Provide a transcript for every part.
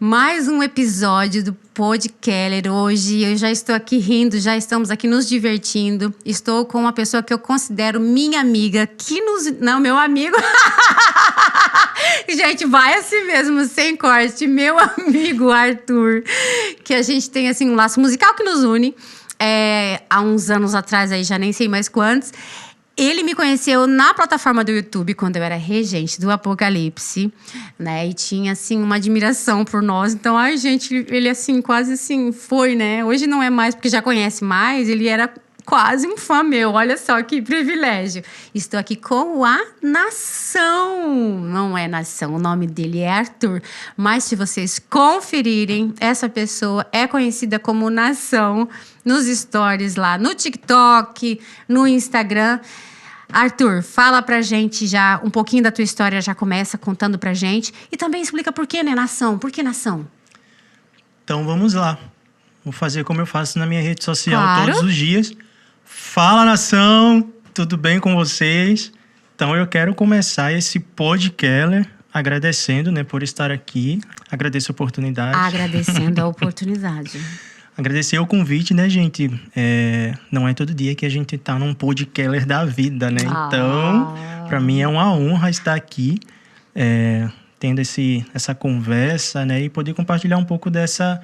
Mais um episódio do Pod Keller. Hoje eu já estou aqui rindo, já estamos aqui nos divertindo. Estou com uma pessoa que eu considero minha amiga, Não, meu amigo. Gente, vai assim mesmo, sem corte. Meu amigo Arthur, que a gente tem assim um laço musical que nos une. Há uns anos atrás, aí já nem sei mais quantos. Ele me conheceu na plataforma do YouTube quando eu era regente do Apocalipse, né? E tinha, assim, uma admiração por nós. Então, ai, gente, ele, assim, quase assim, foi, né? Hoje não é mais, porque já conhece mais. Ele era quase um fã meu. Olha só que privilégio. Estou aqui com a Nação. Não é Nação, o nome dele é Arthur. Mas se vocês conferirem, essa pessoa é conhecida como Nação nos stories lá no TikTok, no Instagram. Arthur, fala pra gente já um pouquinho da tua história, já começa contando pra gente. E também explica por que, né, Nação? Por que Nação? Então, vamos lá. Vou fazer como eu faço na minha rede social Claro. todos os dias. Fala, Nação! Tudo bem com vocês? Então, eu quero começar esse Pod Keller agradecendo, né, por estar aqui. Agradeço a oportunidade. Agradecendo a oportunidade. Agradecer o convite, né, gente? Não é todo dia que a gente tá num Pod Keller da vida, né? Então, para mim é uma honra estar aqui, tendo essa conversa, né? E poder compartilhar um pouco dessa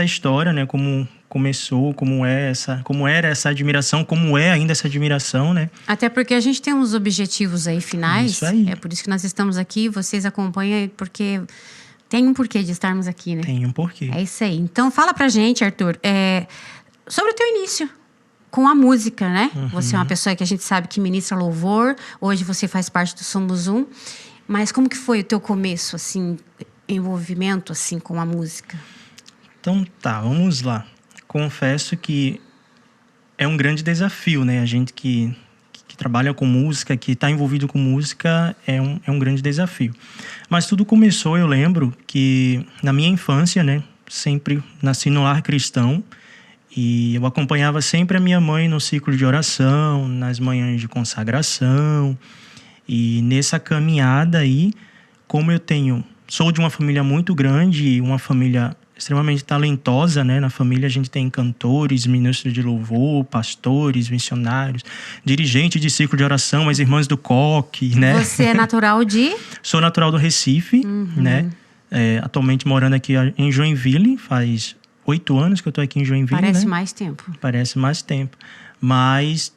história, né? Como começou, como era essa admiração, como é ainda essa admiração, né? Até porque a gente tem uns objetivos aí finais. Isso aí. É por isso que nós estamos aqui. Vocês acompanham, porque tem um porquê de estarmos aqui, né? Tem um porquê. É isso aí. Então, fala pra gente, Arthur, sobre o teu início com a música, né? Uhum. Você é uma pessoa que a gente sabe que ministra louvor. Hoje você faz parte do Somos Um. Mas como que foi o teu começo, assim, envolvimento, assim, com a música? Então, tá, vamos lá. Confesso que é um grande desafio, né? A gente que trabalha com música, que está envolvido com música, é um grande desafio. Mas tudo começou, eu lembro, que na minha infância, né? Sempre nasci no lar cristão e eu acompanhava sempre a minha mãe no ciclo de oração, nas manhãs de consagração. E nessa caminhada aí, como sou de uma família muito grande, uma família extremamente talentosa, né? Na família a gente tem cantores, ministros de louvor, pastores, missionários, dirigentes de ciclo de oração, as irmãs do coque, né? Você é natural de? Sou natural do Recife, né? Atualmente morando aqui em Joinville, faz 8 anos que eu tô aqui em Joinville, Parece né? mais tempo. Parece mais tempo. Mas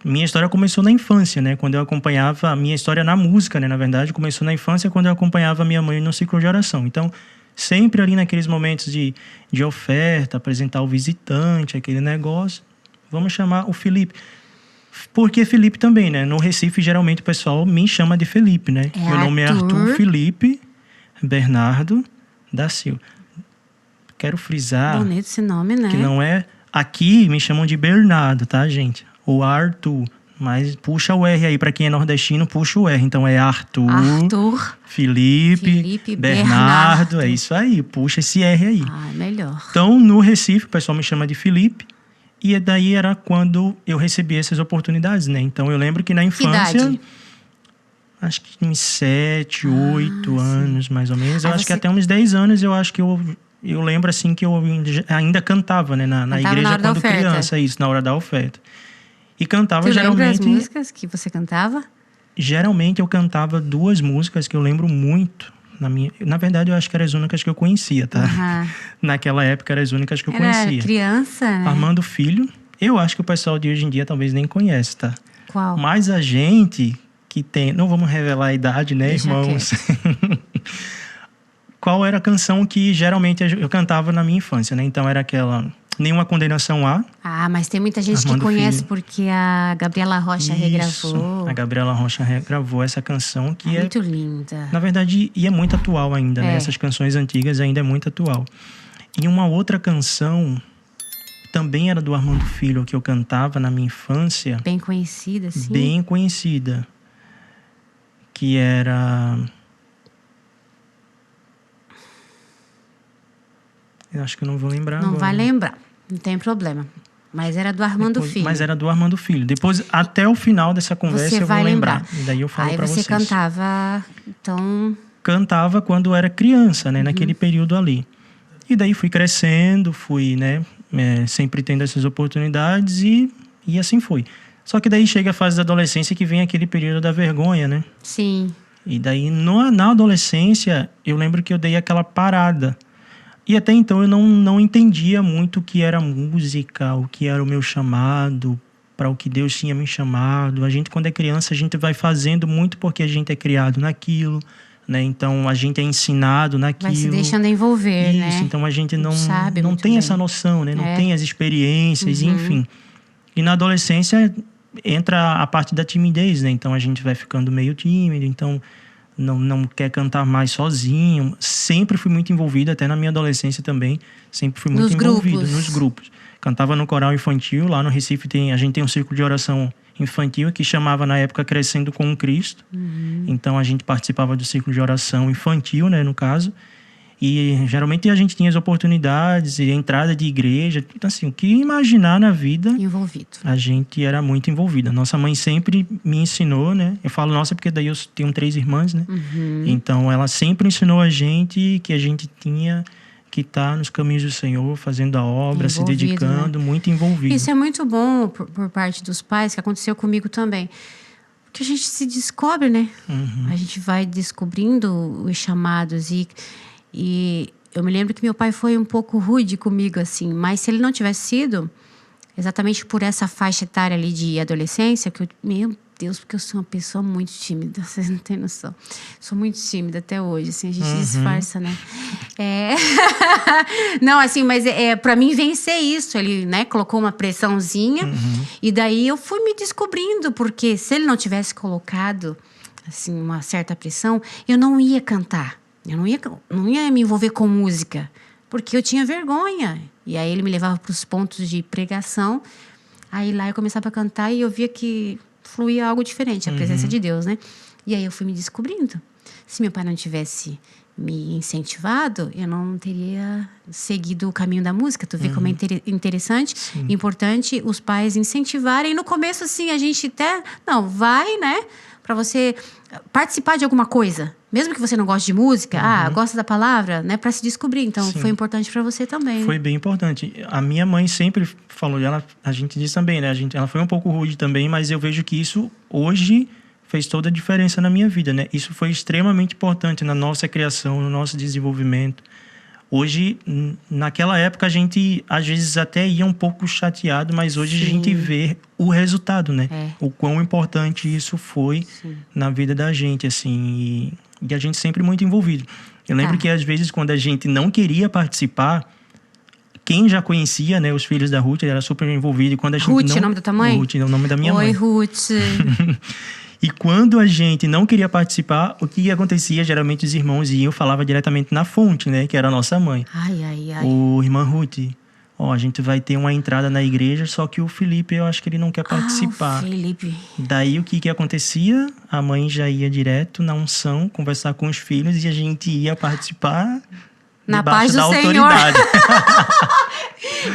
minha história começou na infância, né? Quando eu acompanhava a minha história na música, né? Na verdade, começou na infância quando eu acompanhava a minha mãe no ciclo de oração. Então, sempre ali naqueles momentos de oferta, apresentar o visitante, aquele negócio, vamos chamar o Felipe. Porque Felipe também, né? No Recife, geralmente, o pessoal me chama de Felipe, né? Meu nome é Arthur Felipe Bernardo da Silva. Quero frisar Bonito esse nome, né? que não é... Aqui me chamam de Bernardo, tá, gente? Ou Arthur. Mas puxa o R aí, pra quem é nordestino, puxa o R. Então é Arthur, Felipe Bernardo. É isso aí, puxa esse R aí. Melhor. Então, no Recife, o pessoal me chama de Felipe. E daí era quando eu recebi essas oportunidades, né? Então, eu lembro que na infância... Que idade? Acho que uns 7, 8 anos, mais ou menos. Eu acho que você... até uns 10 anos, eu acho que eu lembro, assim, que eu ainda cantava, né? Na igreja quando criança, isso, na hora da oferta. E cantava geralmente... Lembra as músicas que você cantava? Geralmente eu cantava 2 músicas que eu lembro muito. Na verdade, eu acho que eram as únicas que eu conhecia, tá? Uhum. Naquela época eram as únicas que eu conhecia. Era criança, né? Armando Filho. Eu acho que o pessoal de hoje em dia talvez nem conhece, tá? Qual? Mas a gente que tem... Não vamos revelar a idade, né, Deixa irmãos? Qual era a canção que geralmente eu cantava na minha infância, né? Então era aquela... Nenhuma Condenação Há. Mas tem muita gente Armando que conhece Filho. Porque a Gabriela Rocha regravou. A Gabriela Rocha regravou essa canção que Muito linda. Na verdade, e é muito atual ainda, né? Essas canções antigas ainda é muito atual. E uma outra canção, também era do Armando Filho, que eu cantava na minha infância. Bem conhecida, sim. Bem conhecida. Que era... Eu acho que eu não vou lembrar agora. Não vai lembrar, não tem problema. Mas era do Armando Filho. Mas era do Armando Filho. Depois, até o final dessa conversa, você eu vai vou lembrar. lembrar. E daí eu falo Aí pra você vocês. cantava, então... cantava quando era criança, né? Naquele período ali. E daí fui crescendo, fui, né? Sempre tendo essas oportunidades e assim foi. Só que daí chega a fase da adolescência que vem aquele período da vergonha, né? Sim. E daí na adolescência eu lembro que eu dei aquela parada. E até então eu não entendia muito o que era música, o que era o meu chamado, para o que Deus tinha me chamado. A gente, quando é criança, a gente vai fazendo muito porque a gente é criado naquilo, né? Então, a gente é ensinado naquilo. Vai se deixando envolver, né? Isso, então a gente não tem bem. essa noção, né? Não tem as experiências, enfim. E na adolescência entra a parte da timidez, né? Então, a gente vai ficando meio tímido, então não quer cantar mais sozinho. Sempre fui muito envolvido, até na minha adolescência também. Sempre fui muito envolvido nos grupos. Cantava no coral infantil, lá no Recife a gente tem um círculo de oração infantil que chamava na época Crescendo com Cristo. Então a gente participava do círculo de oração infantil, né, no caso. E geralmente a gente tinha as oportunidades e a entrada de igreja. Então, assim, o que imaginar na vida, envolvido. A gente era muito envolvida. Nossa mãe sempre me ensinou, né? Eu falo nossa porque daí eu tenho 3 irmãs, né? Então ela sempre ensinou a gente que a gente tinha que estar nos caminhos do Senhor, fazendo a obra, se dedicando, né? Muito envolvido. Isso é muito bom por parte dos pais, que aconteceu comigo também. Porque a gente se descobre, né? A gente vai descobrindo os chamados e eu me lembro que meu pai foi um pouco rude comigo, assim. Mas se ele não tivesse sido, exatamente por essa faixa etária ali de adolescência, meu Deus, porque eu sou uma pessoa muito tímida, vocês não têm noção. Sou muito tímida até hoje, assim, a gente disfarça, né? Não, assim, mas pra mim vencer isso, ele, né, colocou uma pressãozinha e daí eu fui me descobrindo, porque se ele não tivesse colocado, assim, uma certa pressão, eu não ia cantar, eu não ia me envolver com música, porque eu tinha vergonha. E aí ele me levava para os pontos de pregação, aí lá eu começava a cantar e eu via que fluía algo diferente, a presença de Deus, né? E aí eu fui me descobrindo. Se meu pai não tivesse me incentivado, eu não teria seguido o caminho da música. Tu vê como é interessante, importante os pais incentivarem. No começo, assim, a gente até... Não, vai, né? Para você participar de alguma coisa. Mesmo que você não goste de música, gosta da palavra, né? Para se descobrir. Então, foi importante para você também. Foi bem importante. A minha mãe sempre falou, a gente diz também, né? Ela foi um pouco rude também, mas eu vejo que isso hoje fez toda a diferença na minha vida, né? Isso foi extremamente importante na nossa criação, no nosso desenvolvimento. Hoje, naquela época, a gente às vezes até ia um pouco chateado, mas hoje a gente vê o resultado, né? O quão importante isso foi na vida da gente, assim, e a gente sempre muito envolvido. Eu lembro que às vezes quando a gente não queria participar, quem já conhecia, né, os filhos da Ruth, era super envolvido. E quando a gente Ruth, é o nome da tua mãe? Ruth, é o nome da minha mãe. Oi, Ruth. E quando a gente não queria participar, o que acontecia? Geralmente os irmãos iam e falavam diretamente na fonte, né? Que era a nossa mãe. Ai. O irmã Ruth, a gente vai ter uma entrada na igreja, só que o Felipe, eu acho que ele não quer participar. O Felipe. Daí o que acontecia? A mãe já ia direto na unção, conversar com os filhos e a gente ia participar na paz do autoridade.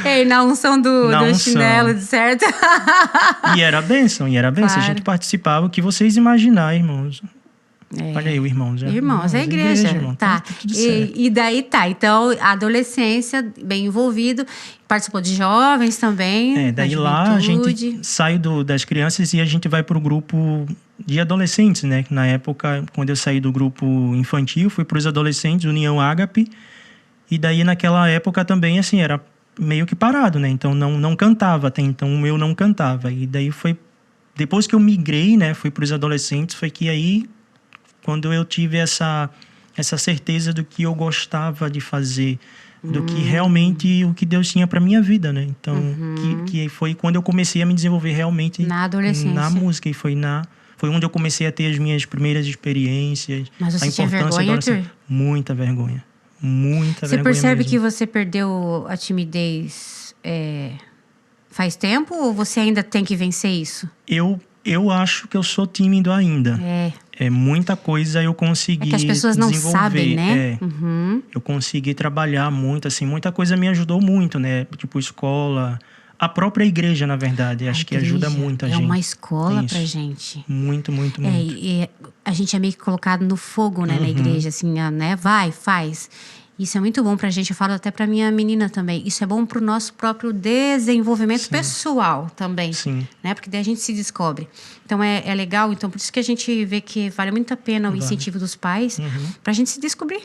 Ei, na unção do chinelo, de certo? E era bênção. Claro. A gente participava, o que vocês imaginarem, irmãos. Olha aí, o irmãos. Irmãos, é a igreja. Irmão, tá. Tudo certo. E daí tá. Então, a adolescência, bem envolvido. Participou de jovens também. Daí lá a gente sai das crianças e a gente vai pro grupo de adolescentes, né? Na época, quando eu saí do grupo infantil, fui pros adolescentes, União Ágape. E daí, naquela época também, assim, era meio que parado, né? Então, não cantava. Até então, eu não cantava. E daí foi... Depois que eu migrei, né? Fui para os adolescentes, foi que aí... Quando eu tive essa certeza do que eu gostava de fazer, do que realmente o que Deus tinha para minha vida, né? Então, que foi quando eu comecei a me desenvolver realmente na adolescência, na música. E foi onde eu comecei a ter as minhas primeiras experiências. Mas você tinha vergonha, Arthur? Muita vergonha. Você percebe mesmo. Que você perdeu a timidez faz tempo ou você ainda tem que vencer isso? Eu acho que eu sou tímido ainda. Muita coisa eu consegui que as pessoas não sabem, né? Eu consegui trabalhar muito, assim, muita coisa me ajudou muito, né? Tipo, escola, a própria igreja, na verdade, acho que ajuda muito a gente. É uma escola pra gente. Muito. a gente é meio que colocado no fogo, né, na igreja, assim, né? Vai, faz. Isso é muito bom pra gente, eu falo até pra minha menina também. Isso é bom pro nosso próprio desenvolvimento pessoal também. Sim. Né? Porque daí a gente se descobre. Então é legal, então por isso que a gente vê que vale muito a pena o incentivo dos pais pra gente se descobrir.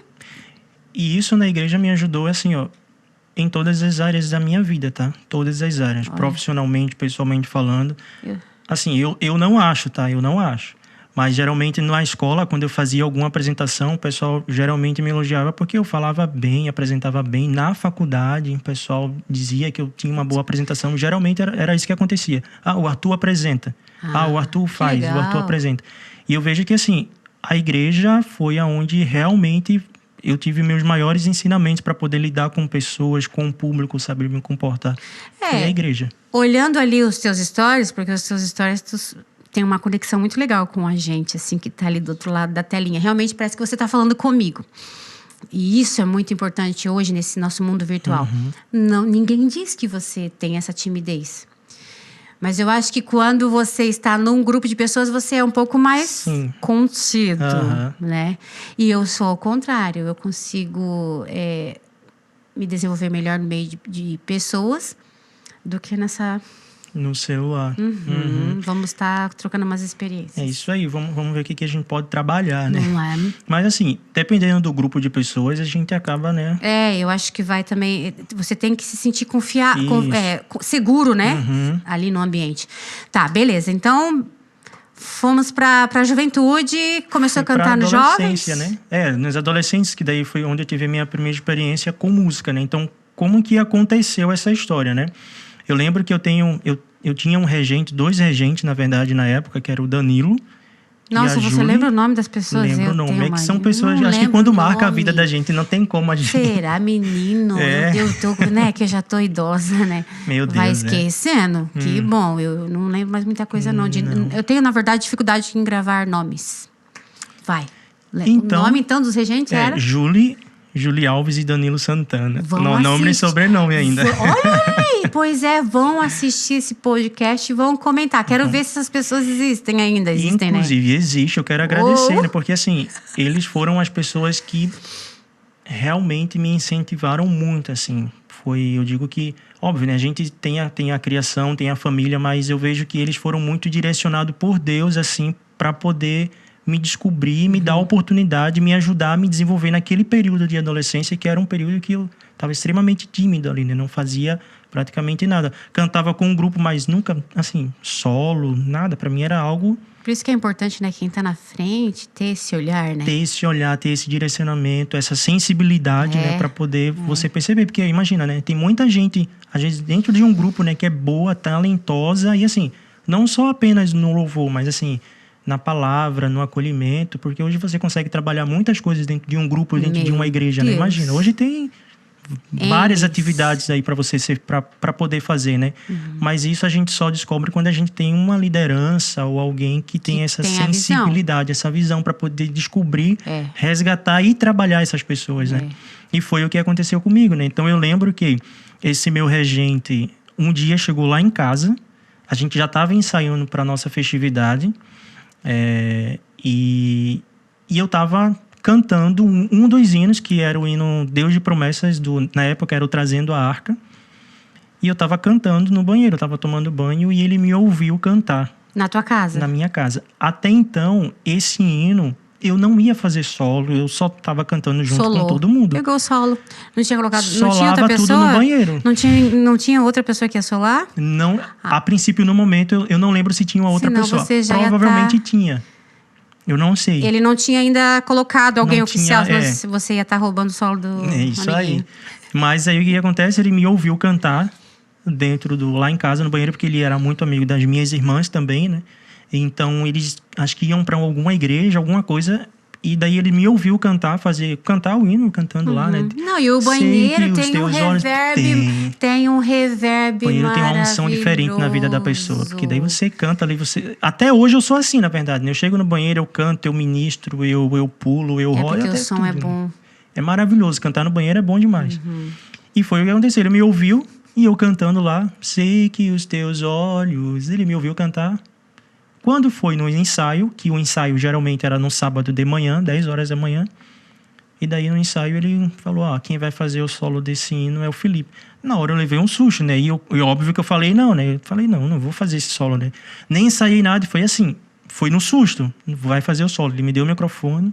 E isso na igreja me ajudou, assim, ó, em todas as áreas da minha vida, tá? Todas as áreas, profissionalmente, pessoalmente falando. Assim, eu não acho, tá? Eu não acho. Mas geralmente na escola, quando eu fazia alguma apresentação, o pessoal geralmente me elogiava porque eu falava bem, apresentava bem. Na faculdade, o pessoal dizia que eu tinha uma boa apresentação. Geralmente era isso que acontecia. O Arthur apresenta. O Arthur faz, o Arthur apresenta. E eu vejo que, assim, a igreja foi aonde realmente eu tive meus maiores ensinamentos para poder lidar com pessoas, com o público, saber me comportar. Foi a igreja. Olhando ali os teus stories, porque os teus stories tem uma conexão muito legal com a gente, assim, que tá ali do outro lado da telinha. Realmente parece que você tá falando comigo. E isso é muito importante hoje nesse nosso mundo virtual. Não, ninguém diz que você tem essa timidez. Mas eu acho que quando você está num grupo de pessoas, você é um pouco mais contido, né? E eu sou ao contrário. Eu consigo me desenvolver melhor no meio de pessoas do que no celular. Vamos estar trocando umas experiências. É isso aí, vamos ver o que a gente pode trabalhar, né? Não é? Mas assim, dependendo do grupo de pessoas, a gente acaba, né? Eu acho que vai também... Você tem que se sentir seguro, né? Ali no ambiente. Tá, beleza. Então, fomos pra juventude, começou a cantar nos jovens? Né? Nos adolescentes, que daí foi onde eu tive a minha primeira experiência com música, né? Então, como que aconteceu essa história, né? Eu lembro que eu tinha um regente, 2 regentes, na verdade, na época, que era o Danilo. Nossa, você lembra o nome das pessoas? Lembro o nome. Que são pessoas, acho que quando marca a vida da gente, não tem como a gente... Será, menino? Que eu já tô idosa, né? Meu Deus, vai esquecendo. Que bom, eu não lembro mais muita coisa, não. Eu tenho, na verdade, dificuldade em gravar nomes. Vai. Então, o nome, então, dos regentes era? Julie Alves e Danilo Santana. Nome e sobrenome ainda. Olha aí! Pois vão assistir esse podcast e vão comentar. Quero ver se essas pessoas existem ainda. Inclusive, existe. Eu quero agradecer, né? Porque, assim, eles foram as pessoas que realmente me incentivaram muito, assim. Eu digo que, óbvio, né? A gente tem a criação, tem a família, mas eu vejo que eles foram muito direcionados por Deus, assim, para poder me descobrir, me dar a oportunidade, me ajudar a me desenvolver naquele período de adolescência, que era um período que eu estava extremamente tímido ali, né? Não fazia praticamente nada. Cantava com um grupo, mas nunca, assim, solo, nada. Para mim era algo... Por isso que é importante, né? Quem tá na frente, ter esse olhar, né? Ter esse olhar, ter esse direcionamento, essa sensibilidade, né? Para poder você perceber. Porque imagina, né? Tem muita gente, às vezes, dentro de um grupo, né? Que é boa, talentosa. E assim, não só apenas no louvor, mas assim... na palavra, no acolhimento, porque hoje você consegue trabalhar muitas coisas dentro de um grupo, dentro de uma igreja, né? Imagina, hoje tem várias atividades aí para você para poder fazer, né? Mas isso a gente só descobre quando a gente tem uma liderança ou alguém que tem essa sensibilidade, essa visão para poder descobrir, resgatar e trabalhar essas pessoas, né? E foi o que aconteceu comigo, né? Então eu lembro que esse meu regente um dia chegou lá em casa, a gente já estava ensaiando para nossa festividade. E eu estava cantando um dos hinos, que era o hino Deus de Promessas, na época era o Trazendo a Arca. E eu estava cantando no banheiro, eu estava tomando banho e ele me ouviu cantar. Na tua casa? Na minha casa. Até então, esse hino, eu não ia fazer solo, eu só estava cantando junto com todo mundo. Pegou o solo. Não tinha colocado... Solava, não tinha outra pessoa? Tudo no banheiro. Não tinha outra pessoa que ia solar? Não, a princípio, no momento, eu não lembro se tinha uma outra pessoa. Você já provavelmente tinha. Eu não sei. Ele não tinha ainda colocado alguém oficial, se você ia estar roubando o solo do... É isso aí. Mas aí o que acontece? Ele me ouviu cantar lá em casa, no banheiro, porque ele era muito amigo das minhas irmãs também, né? Então, eles acho que iam para alguma igreja, alguma coisa, e daí ele me ouviu cantar o hino, cantando lá, né? Não, e o banheiro tem um reverb, tem um reverb. O banheiro tem uma unção diferente na vida da pessoa, porque daí você canta ali, até hoje eu sou assim, na verdade, né? Eu chego no banheiro, eu canto, eu ministro, eu pulo, eu rolo. Porque o som é bom. É maravilhoso, cantar no banheiro é bom demais. E foi o que aconteceu, ele me ouviu, e eu cantando lá, sei que os teus olhos, ele me ouviu cantar. Quando foi no ensaio, que o ensaio geralmente era no sábado de manhã, 10 horas da manhã, e daí no ensaio ele falou, quem vai fazer o solo desse hino é o Felipe. Na hora eu levei um susto, né? E óbvio que eu falei não, né? Eu falei, não vou fazer esse solo, né? Nem ensaiei nada, e foi assim, foi no susto, vai fazer o solo. Ele me deu o microfone.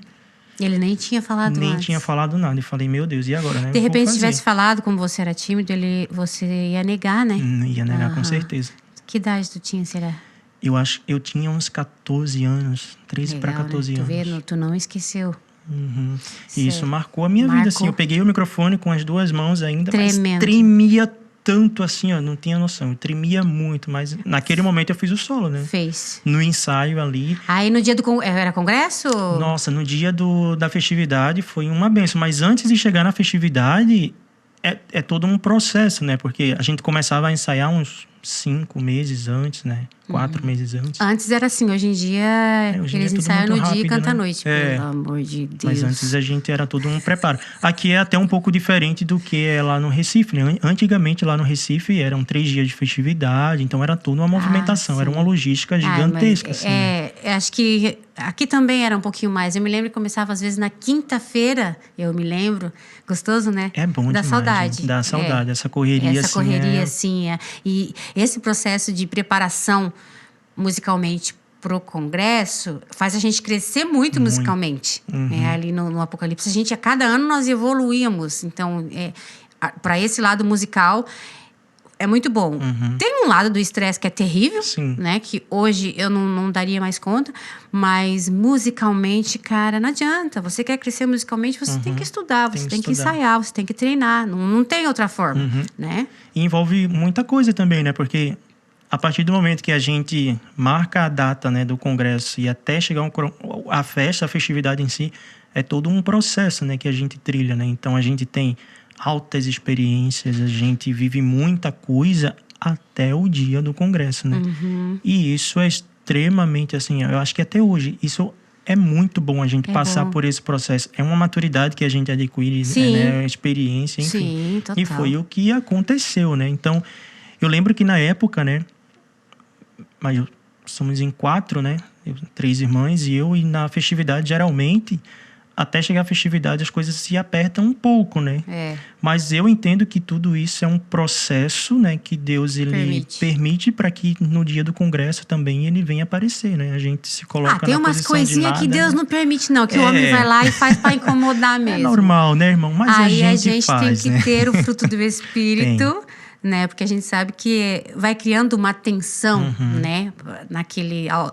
Ele nem tinha falado nada. Nem tinha falado nada. E falei, meu Deus, e agora, né? De repente, se tivesse falado, como você era tímido, você ia negar, né? Ia negar, com certeza. Que idade tu tinha, será? Eu tinha uns 14 anos, 13 para 14 anos. Tu vê, tu não esqueceu. Uhum. E isso marcou a minha vida, assim. Eu peguei o microfone com as duas mãos ainda, Tremendo. Mas tremia tanto assim, não tinha noção. Eu tremia muito, mas naquele momento eu fiz o solo, né? Fez. No ensaio ali. Aí no dia era congresso? Nossa, no dia da festividade foi uma benção. Mas antes de chegar na festividade, é todo um processo, né? Porque a gente começava a ensaiar uns 5 meses antes, né? 4 meses antes. Antes era assim, hoje em dia eles ensaiam no dia e cantam à noite. Pelo amor de Deus. Mas antes a gente era todo um preparo. Aqui é até um pouco diferente do que é lá no Recife, né? Antigamente lá no Recife eram 3 dias de festividade, então era toda uma movimentação, era uma logística gigantesca. Assim, acho que aqui também era um pouquinho mais. Eu me lembro que começava às vezes na quinta-feira, eu me lembro. Gostoso, né? É bom Dá demais. saudade. Dá saudade, essa correria. Essa correria, assim. E esse processo de preparação musicalmente pro congresso faz a gente crescer muito musicalmente. Né? Ali no Apocalipse, a cada ano nós evoluíamos. Então, para esse lado musical, é muito bom. Tem um lado do estresse que é terrível, né? Que hoje eu não daria mais conta. Mas musicalmente, cara, não adianta. Você quer crescer musicalmente, você tem que estudar. Você tem que ensaiar, você tem que treinar. Não tem outra forma, né? E envolve muita coisa também, né? Porque a partir do momento que a gente marca a data, né, do congresso e até chegar a festa, a festividade em si, é todo um processo, né, que a gente trilha, né? Então a gente tem altas experiências, a gente vive muita coisa até o dia do congresso, né? E isso é extremamente, assim, eu acho que até hoje, isso é muito bom a gente passar por esse processo. É uma maturidade que a gente adquire, né? Experiência, enfim. Sim, total. E foi o que aconteceu, né? Então, eu lembro que na época, né? Mas somos em 4, né? 3 irmãs e eu, e na festividade, geralmente, até chegar à festividade, as coisas se apertam um pouco, né? Mas eu entendo que tudo isso é um processo, né? Que Deus, ele permite para que no dia do congresso também ele venha aparecer, né? A gente se coloca tem na umas posição de coisinhas nada, que Deus não permite, não. Que o homem vai lá e faz para incomodar mesmo. É normal, né, irmão? Mas aí a gente faz, tem que ter o fruto do Espírito... Né? Porque a gente sabe que vai criando uma tensão, né?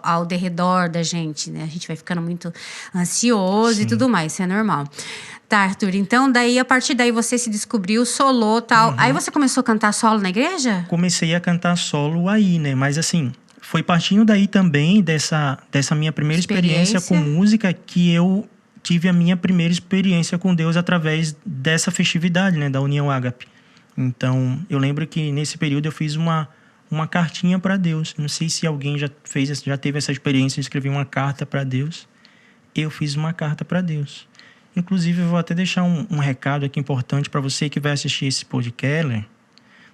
Ao derredor da gente, né? A gente vai ficando muito ansioso e tudo mais, isso é normal. Tá, Arthur, então daí, a partir daí você se descobriu, solou e tal. Aí você começou a cantar solo na igreja? Comecei a cantar solo aí, né? Mas assim, foi partindo daí também dessa minha primeira experiência com música que eu tive a minha primeira experiência com Deus através dessa festividade, né? Da União Ágape. Então, eu lembro que nesse período eu fiz uma cartinha para Deus. Não sei se alguém já teve essa experiência de escrever uma carta para Deus. Eu fiz uma carta para Deus. Inclusive, eu vou até deixar um recado aqui importante para você que vai assistir esse podcast.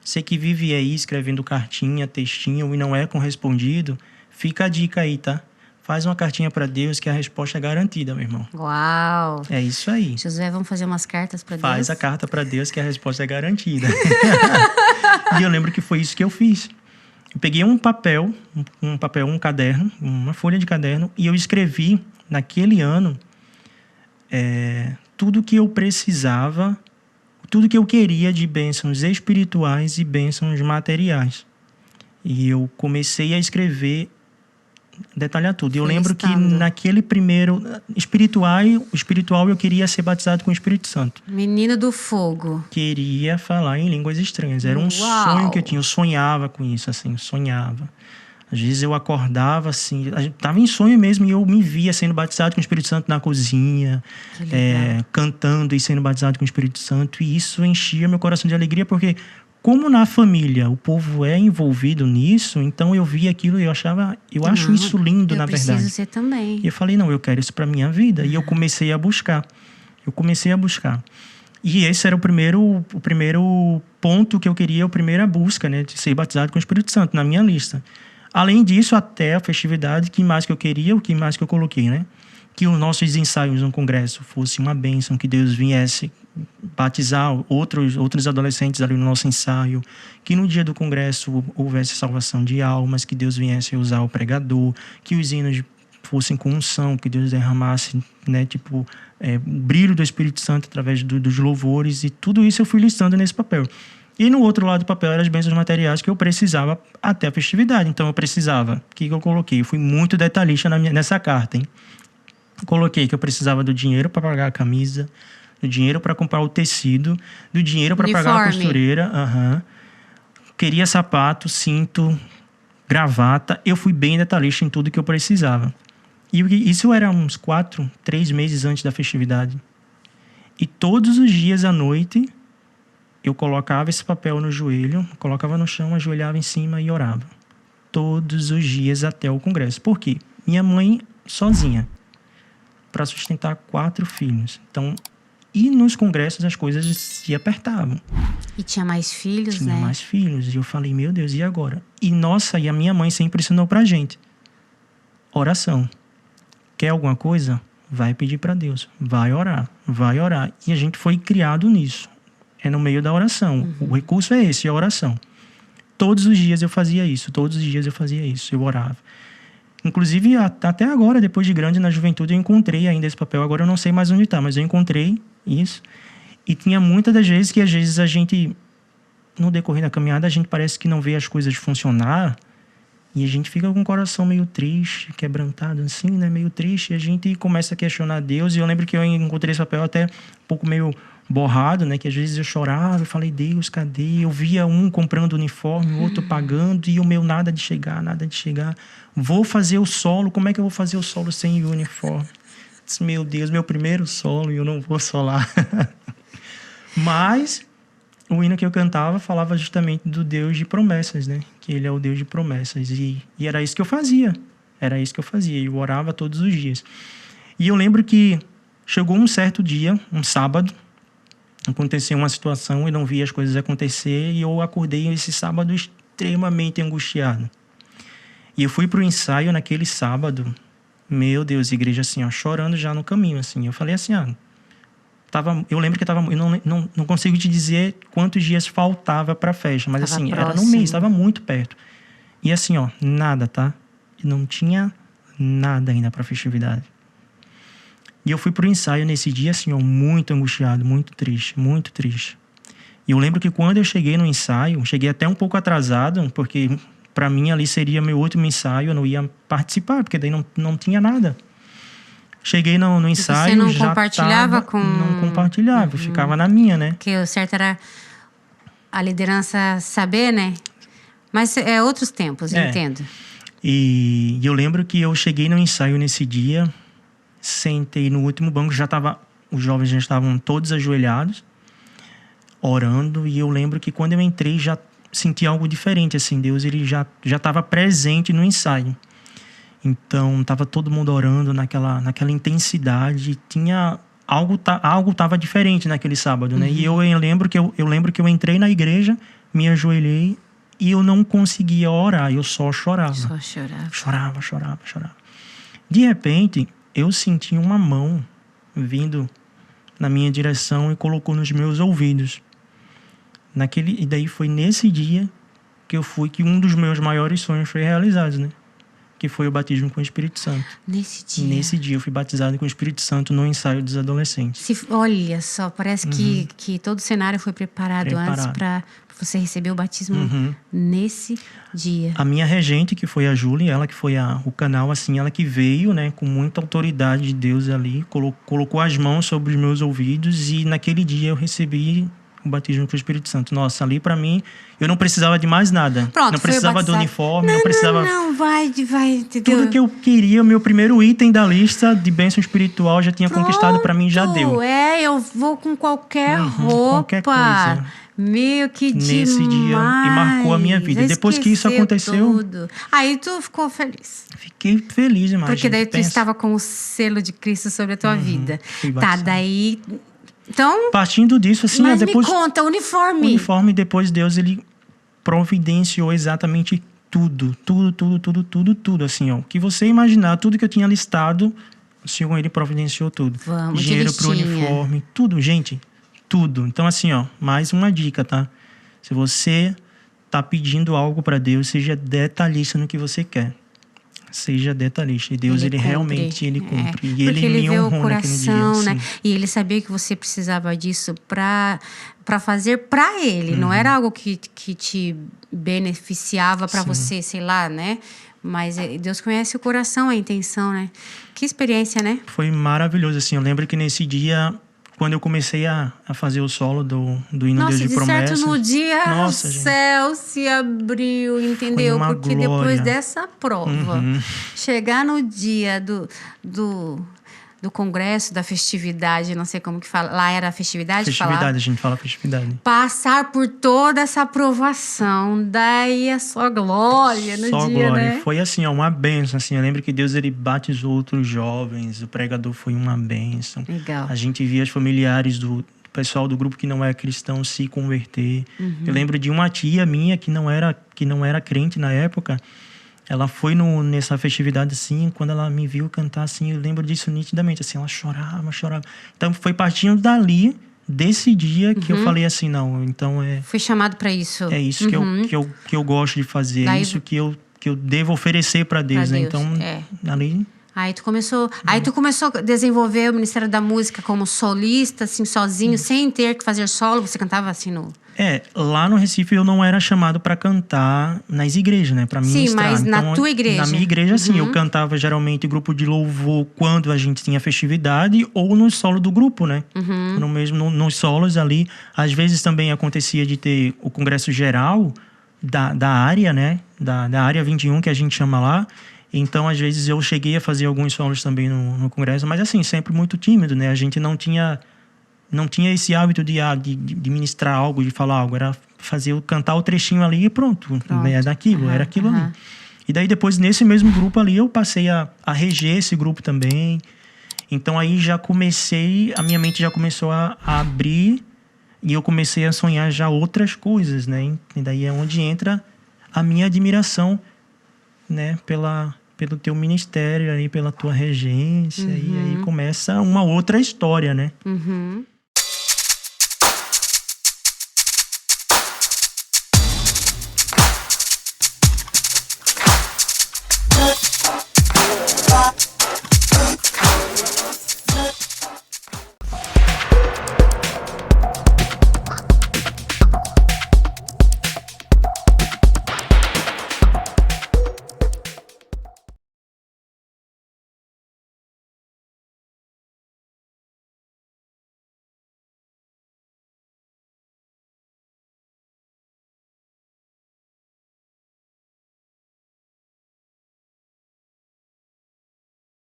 Você que vive aí escrevendo cartinha, textinho e não é correspondido, fica a dica aí, tá? Faz uma cartinha para Deus que a resposta é garantida, meu irmão. Uau! É isso aí. Josué, vamos fazer umas cartas para Deus? Faz a carta para Deus que a resposta é garantida. E eu lembro que foi isso que eu fiz. Eu peguei um papel, um caderno, uma folha de caderno, e eu escrevi, naquele ano, tudo que eu precisava, tudo que eu queria de bênçãos espirituais e bênçãos materiais. E eu comecei a escrever, detalhar tudo. Eu lembro que naquele primeiro espiritual eu queria ser batizado com o Espírito Santo. Menino do fogo. Queria falar em línguas estranhas. Era um sonho que eu tinha. Eu sonhava com isso, assim, sonhava. Às vezes eu acordava assim, estava em sonho mesmo e eu me via sendo batizado com o Espírito Santo na cozinha, cantando e sendo batizado com o Espírito Santo. E isso enchia meu coração de alegria, porque como na família o povo é envolvido nisso, então eu via aquilo e eu acho isso lindo, na verdade. Eu preciso ser também. E eu falei, não, eu quero isso para minha vida. E eu comecei a buscar. E esse era o primeiro ponto que eu queria, a primeira busca, né? De ser batizado com o Espírito Santo, na minha lista. Além disso, até a festividade, o que mais que eu queria, o que mais que eu coloquei, né? Que os nossos ensaios no congresso fossem uma bênção, que Deus viesse batizar outros adolescentes ali no nosso ensaio, que no dia do congresso houvesse salvação de almas, que Deus viesse usar o pregador, que os hinos fossem com unção, que Deus derramasse, né, o brilho do Espírito Santo através dos louvores, e tudo isso eu fui listando nesse papel. E no outro lado do papel eram as bênçãos materiais que eu precisava até a festividade. Então eu precisava, o que eu coloquei? Eu fui muito detalhista nessa carta, hein? Coloquei que eu precisava do dinheiro para pagar a camisa, do dinheiro para comprar o tecido, do dinheiro para pagar a costureira. Queria sapato, cinto, gravata. Eu fui bem detalhista em tudo que eu precisava. E isso era uns 3 meses antes da festividade. E todos os dias à noite, eu colocava esse papel no joelho, colocava no chão, ajoelhava em cima e orava. Todos os dias até o congresso. Por quê? Minha mãe sozinha, para sustentar 4 filhos. Então, e nos congressos as coisas se apertavam. E tinha mais filhos, né? Tinha mais filhos. E eu falei, meu Deus, e agora? E a minha mãe sempre ensinou pra gente. Oração. Quer alguma coisa? Vai pedir para Deus. Vai orar. Vai orar. E a gente foi criado nisso. É no meio da oração. O recurso é esse, a oração. Todos os dias eu fazia isso. Todos os dias eu fazia isso. Eu orava. Inclusive, até agora, depois de grande, na juventude, eu encontrei ainda esse papel. Agora eu não sei mais onde está, mas eu encontrei isso. E tinha muitas das vezes que, às vezes, a gente, no decorrer da caminhada, a gente parece que não vê as coisas funcionar. E a gente fica com o coração meio triste, quebrantado assim, né? Meio triste. E a gente começa a questionar Deus. E eu lembro que eu encontrei esse papel até um pouco meio borrado, né? Que às vezes eu chorava, eu falei, Deus, cadê? Eu via um comprando uniforme, o outro pagando, e o meu nada de chegar. Vou fazer o solo, como é que eu vou fazer o solo sem o uniforme? Disse, meu Deus, meu primeiro solo e eu não vou solar. Mas o hino que eu cantava falava justamente do Deus de promessas, né? Que ele é o Deus de promessas. E era isso que eu fazia. Eu orava todos os dias. E eu lembro que chegou um certo dia, um sábado, aconteceu uma situação e não vi as coisas acontecer, e eu acordei esse sábado extremamente angustiado. E eu fui pro ensaio naquele sábado, meu Deus, igreja assim, ó, chorando já no caminho, assim. Eu falei assim, eu lembro que eu não consigo te dizer quantos dias faltava pra festa, mas Tava assim, próximo. Era no mês, estava muito perto. E assim, ó, nada, tá? Não tinha nada ainda pra festividade. E eu fui pro ensaio nesse dia, assim, ó, muito angustiado, muito triste, muito triste. E eu lembro que quando eu cheguei no ensaio, cheguei até um pouco atrasado, porque para mim ali seria meu último ensaio, eu não ia participar, porque daí não tinha nada. Cheguei no ensaio, você não já compartilhava Não compartilhava, ficava na minha, né? Porque o certo era a liderança saber, né? Mas é outros tempos, entendo. E eu lembro que eu cheguei no ensaio nesse dia, sentei no último banco, os jovens já estavam todos ajoelhados, orando, e eu lembro que quando eu entrei já senti algo diferente, assim, Deus ele já estava presente no ensaio. Então, estava todo mundo orando naquela intensidade, tinha algo estava diferente naquele sábado, né? E eu lembro que eu entrei na igreja, me ajoelhei e eu não conseguia orar, eu só chorava. Chorava. De repente, eu senti uma mão vindo na minha direção e colocou nos meus ouvidos. E daí foi nesse dia que um dos meus maiores sonhos foi realizado, né? Que foi o batismo com o Espírito Santo. Nesse dia eu fui batizado com o Espírito Santo no ensaio dos adolescentes. Olha só, parece que todo o cenário foi preparado. Antes para você receber o batismo nesse dia. A minha regente, que foi a Júlia, ela que foi o canal, assim, ela que veio, né, com muita autoridade de Deus ali, colocou as mãos sobre os meus ouvidos, e naquele dia eu recebi o batismo com o Espírito Santo. Nossa, ali pra mim, eu não precisava de mais nada. Pronto, não precisava do uniforme, não precisava... Não, vai, entendeu? Tudo que eu queria, o meu primeiro item da lista de bênção espiritual já tinha conquistado pra mim, já deu. Eu vou com qualquer roupa. Qualquer coisa. Meu, que Nesse demais. dia, e marcou a minha vida. Depois que isso aconteceu... Tudo. Aí tu ficou feliz. Fiquei feliz demais. Porque daí tu estava com o selo de Cristo sobre a tua vida. Tá, daí... Então, partindo disso, assim, mas depois... me conta, uniforme. Depois Deus, ele providenciou exatamente tudo, assim, ó. O que você imaginar, tudo que eu tinha listado, o Senhor, ele providenciou tudo. Vamos, dinheiro pro uniforme, tudo, gente, tudo. Então, assim, ó, mais uma dica, tá? Se você tá pedindo algo para Deus, seja detalhista no que você quer. Seja detalhista. E Deus, ele realmente, ele cumpre. E ele me honrou naquele dia. Né? E ele sabia que você precisava disso para fazer para ele. Não era algo que te beneficiava para você, sei lá, né? Mas Deus conhece o coração, a intenção, né? Que experiência, né? Foi maravilhoso, assim. Eu lembro que nesse dia, quando eu comecei a fazer o solo do Hino Deus de Promessas... Nossa, de certo, no dia o céu se abriu, entendeu? Porque glória. Depois dessa prova, chegar no dia do congresso, da festividade, não sei como que fala. Lá era a festividade? Festividade, a gente fala festividade. Passar por toda essa aprovação, daí a sua glória no só dia, glória. Né? Foi assim, ó, uma bênção. Assim, eu lembro que Deus, ele batizou outros jovens, o pregador foi uma bênção. Legal. A gente via os familiares do pessoal do grupo que não é cristão se converter. Eu lembro de uma tia minha que não era crente na época. Ela foi nessa festividade, assim, quando ela me viu cantar, assim, eu lembro disso nitidamente, assim, ela chorava. Então, foi partindo dali, desse dia, que eu falei assim, não, então Fui chamado para isso. É isso que eu gosto de fazer, daí, é isso que eu devo oferecer para Deus, né? Então, ali... Aí tu começou a desenvolver o Ministério da Música como solista, assim, sozinho, sem ter que fazer solo. Você cantava assim no... Lá no Recife eu não era chamado para cantar nas igrejas, né? Para ministrar. Sim, mas então, na tua igreja? Na minha igreja, sim. Eu cantava geralmente grupo de louvor quando a gente tinha festividade ou no solo do grupo, né? Nos solos ali. Às vezes também acontecia de ter o congresso geral da área, né? Da área 21, que a gente chama lá. Então, às vezes, eu cheguei a fazer alguns solos também no congresso, mas assim, sempre muito tímido, né? A gente não tinha esse hábito de ministrar algo, de falar algo. Era cantar o trechinho ali e pronto. Era aquilo ali. E daí, depois, nesse mesmo grupo ali, eu passei a reger esse grupo também. Então, aí a minha mente já começou a abrir e eu comecei a sonhar já outras coisas, né? E daí é onde entra a minha admiração, né? Pelo teu ministério aí, pela tua regência. E aí começa uma outra história, né?